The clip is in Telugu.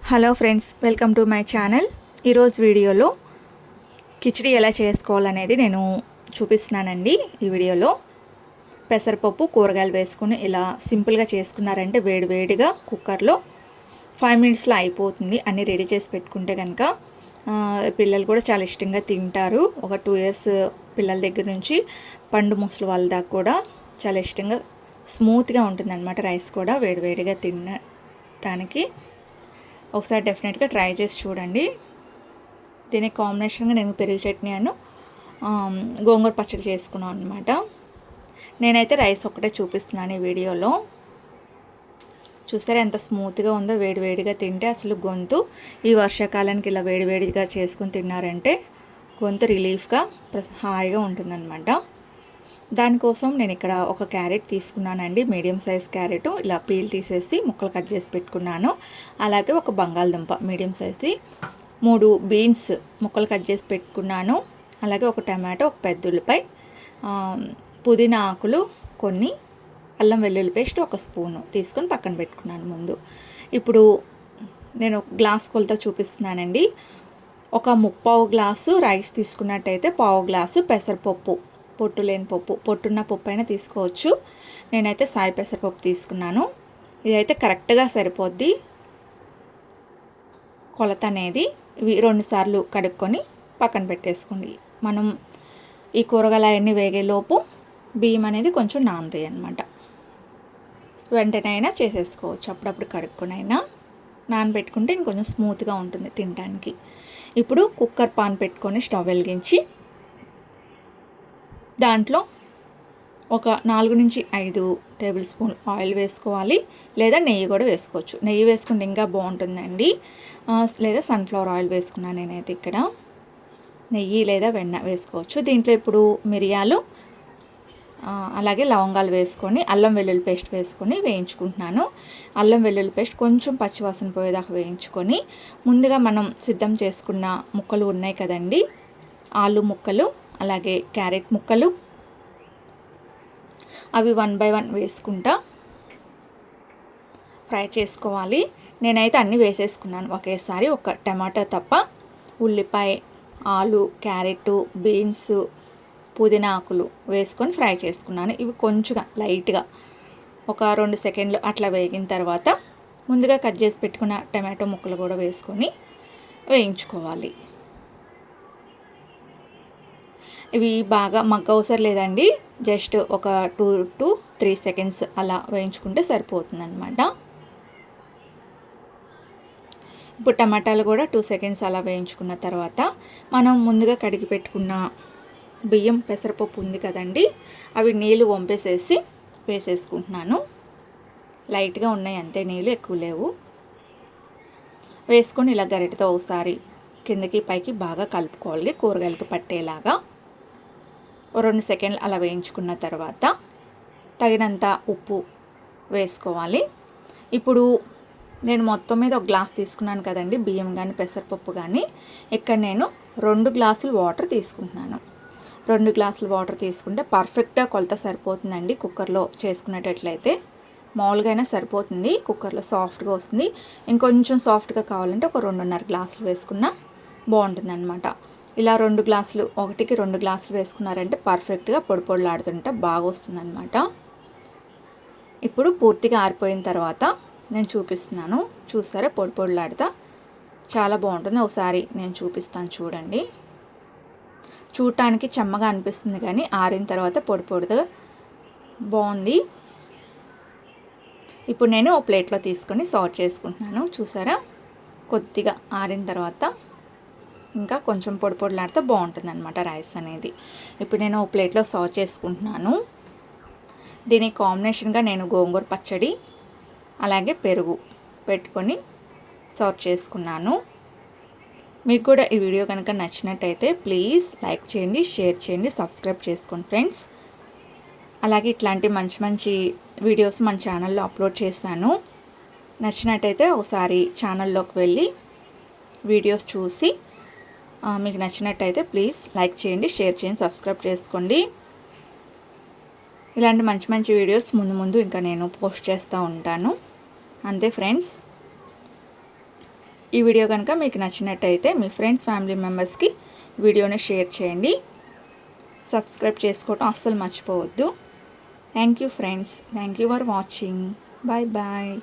Hello friends, welcome to my channel. ఈరోజు వీడియోలో కిచిడి ఎలా చేసుకోవాలనేది నేను చూపిస్తున్నానండి. ఈ వీడియోలో పెసరపప్పు కూరగాయలు వేసుకుని ఇలా సింపుల్గా చేసుకున్నారంటే వేడివేడిగా కుక్కర్లో 5 మినిట్స్లో అయిపోతుంది. అన్నీ రెడీ చేసి పెట్టుకుంటే కనుక పిల్లలు కూడా చాలా ఇష్టంగా తింటారు. ఒక 2 ఇయర్స్ పిల్లల దగ్గర నుంచి పండు ముసలి వాళ్ళ దాకా కూడా చాలా ఇష్టంగా స్మూత్గా ఉంటుందన్నమాట. రైస్ కూడా వేడివేడిగా తినడానికి ఒకసారి డెఫినెట్గా ట్రై చేసి చూడండి. దీనికి కాంబినేషన్గా నేను పెరుగు చట్నీ గోంగూర పచ్చడి చేసుకున్నాను అనమాట. నేనైతే రైస్ ఒక్కటే చూపిస్తున్నాను ఈ వీడియోలో. చూసారా ఎంత స్మూత్గా ఉందో. వేడివేడిగా తింటే అసలు గొంతు ఈ వర్షాకాలానికి ఇలా వేడివేడిగా చేసుకుని తిన్నారంటే గొంతు రిలీఫ్గా హాయిగా ఉంటుందన్నమాట. దానికోసం నేను ఇక్కడ ఒక క్యారెట్ తీసుకున్నానండి, మీడియం సైజ్ క్యారెట్. ఇలా పీల్ తీసేసి ముక్కలు కట్ చేసి పెట్టుకున్నాను. అలాగే ఒక బంగాళదుంప మీడియం సైజ్ది, 3 బీన్స్ ముక్కలు కట్ చేసి పెట్టుకున్నాను. అలాగే ఒక టమాటో, ఒక పెద్ద ఉల్లిపాయ, పుదీనా ఆకులు కొన్ని, అల్లం వెల్లుల్లి పేస్ట్ 1 స్పూను తీసుకొని పక్కన పెట్టుకున్నాను ముందు. ఇప్పుడు నేను గ్లాస్ కొలత చూపిస్తున్నానండి. ఒక 3/4 గ్లాసు రైస్ తీసుకున్నట్టయితే 1/4 గ్లాసు పెసరపప్పు, పొట్టు లేని పప్పు, పొట్టున్న పప్పు అయినా తీసుకోవచ్చు. నేనైతే సాయి పెసరపప్పు తీసుకున్నాను. ఇదైతే కరెక్ట్గా సరిపోద్ది కొలత అనేది. ఇవి 2 సార్లు కడుక్కొని పక్కన పెట్టేసుకోండి. మనం ఈ కూరగాయలు అవన్నీ వేగేలోపు బియ్యం అనేది కొంచెం నానతాయి అన్నమాట. వెంటనే అయినా చేసేసుకోవచ్చు, అప్పుడప్పుడు కడుక్కొని అయినా నానబెట్టుకుంటే ఇంకొంచెం స్మూత్గా ఉంటుంది తినడానికి. ఇప్పుడు కుక్కర్ పాన్ పెట్టుకొని స్టవ్ వెలిగించి దాంట్లో ఒక 4 నుంచి 5 టేబుల్ స్పూన్ ఆయిల్ వేసుకోవాలి, లేదా నెయ్యి కూడా వేసుకోవచ్చు. నెయ్యి వేసుకుంటే ఇంకా బాగుంటుందండి, లేదా సన్ఫ్లవర్ ఆయిల్ వేసుకున్నాను నేనైతే ఇక్కడ. నెయ్యి లేదా వెన్న వేసుకోవచ్చు. దీంట్లో ఇప్పుడు మిరియాలు అలాగే లవంగాలు వేసుకొని అల్లం వెల్లుల్లి పేస్ట్ వేసుకొని వేయించుకుంటున్నాను. అల్లం వెల్లుల్లి పేస్ట్ కొంచెం పచ్చివాసన పోయేదాకా వేయించుకొని ముందుగా మనం సిద్ధం చేసుకున్న ముక్కలు ఉన్నాయి కదండి, ఆలు ముక్కలు అలాగే క్యారెట్ ముక్కలు, అవి 1 బై 1 వేసుకుంటా ఫ్రై చేసుకోవాలి. నేనైతే అన్నీ వేసేసుకున్నాను ఒకేసారి, ఒక టమాటా తప్ప. ఉల్లిపాయ, ఆలు, క్యారెట్, బీన్స్, పుదీనా ఆకులు వేసుకొని ఫ్రై చేసుకున్నాను. ఇవి కొంచెం లైట్గా ఒక 2 సెకండ్లు అట్లా వేగిన తర్వాత ముందుగా కట్ చేసి పెట్టుకున్న టమాటో ముక్కలు కూడా వేసుకొని వేయించుకోవాలి. ఇవి బాగా మగ్గవసరం లేదండి, జస్ట్ ఒక 2 to 3 సెకండ్స్ అలా వేయించుకుంటే సరిపోతుందన్నమాట. ఇప్పుడు టమాటాలు కూడా 2 సెకండ్స్ అలా వేయించుకున్న తర్వాత మనం ముందుగా కడిగి పెట్టుకున్న బియ్యం పెసరపప్పు ఉంది కదండి, అవి నీళ్ళు వంపేసేసి వేసేసుకుంటున్నాను. లైట్గా ఉన్నాయి అంతే, నీళ్ళు ఎక్కువ లేవు. వేసుకొని ఇలా గరిటతో ఒకసారి కిందకి పైకి బాగా కలుపుకోవాలి, కూరగాయలకు పట్టేలాగా. 2 సెకండ్లు అలా వేయించుకున్న తర్వాత తగినంత ఉప్పు వేసుకోవాలి. ఇప్పుడు నేను మొత్తం మీద 1 గ్లాస్ తీసుకున్నాను కదండి, బియ్యం కానీ పెసరపప్పు కానీ. ఇక్కడ నేను 2 గ్లాసులు వాటర్ తీసుకుంటున్నాను. 2 గ్లాసులు వాటర్ తీసుకుంటే పర్ఫెక్ట్గా కొలత సరిపోతుందండి. కుక్కర్లో చేసుకునేటట్లయితే మామూలుగా అయినా సరిపోతుంది, కుక్కర్లో సాఫ్ట్గా వస్తుంది. ఇంకొంచెం సాఫ్ట్గా కావాలంటే ఒక 2.5 గ్లాసులు వేసుకున్నా బాగుంటుందన్నమాట. ఇలా 2 గ్లాసులు, 1కి 2 గ్లాసులు వేసుకున్నారంటే పర్ఫెక్ట్గా పొడి పొడిలాడుతుంటే బాగా వస్తుందన్నమాట. ఇప్పుడు పూర్తిగా ఆరిపోయిన తర్వాత నేను చూపిస్తున్నాను. చూసారా, పొడి పొడిలాడుతా చాలా బాగుంటుంది. ఒకసారి నేను చూపిస్తాను చూడండి. చూడటానికి చెమ్మగా అనిపిస్తుంది కానీ ఆరిన తర్వాత పొడి పొడిగా బాగుంది. ఇప్పుడు నేను ఒక ప్లేట్లో తీసుకొని సర్వ్ చేసుకుంటున్నాను. చూసారా, కొద్దిగా ఆరిన తర్వాత ఇంకా కొంచెం పొడి పొడిలాడితే బాగుంటుంది అనమాట రైస్ అనేది. ఇప్పుడు నేను ఒక ప్లేట్లో సర్వ్ చేసుకుంటున్నాను. దీనికి కాంబినేషన్గా నేను గోంగూర పచ్చడి అలాగే పెరుగు పెట్టుకొని సర్వ్ చేసుకున్నాను. మీకు కూడా ఈ వీడియో కనుక నచ్చినట్టయితే ప్లీజ్ లైక్ చేయండి, షేర్ చేయండి, సబ్స్క్రైబ్ చేసుకోండి ఫ్రెండ్స్. అలాగే ఇట్లాంటి మంచి మంచి వీడియోస్ మన ఛానల్లో అప్లోడ్ చేశాను. నచ్చినట్టయితే ఒకసారి ఛానల్లోకి వెళ్ళి వీడియోస్ చూసి మీకు నచ్చినట్టయితే ప్లీజ్ లైక్ చేయండి, షేర్ చేయండి, సబ్స్క్రైబ్ చేసుకోండి. ఇలాంటి మంచి మంచి వీడియోస్ ముందు ముందు ఇంకా నేను పోస్ట్ చేస్తూ ఉంటాను. అంతే ఫ్రెండ్స్. ఈ వీడియో కనుక మీకు నచ్చినట్టయితే మీ ఫ్రెండ్స్ ఫ్యామిలీ మెంబర్స్కి వీడియోని షేర్ చేయండి. సబ్స్క్రైబ్ చేసుకోవటం అస్సలు మర్చిపోవద్దు. Thank you friends. Thank you for watching. Bye bye.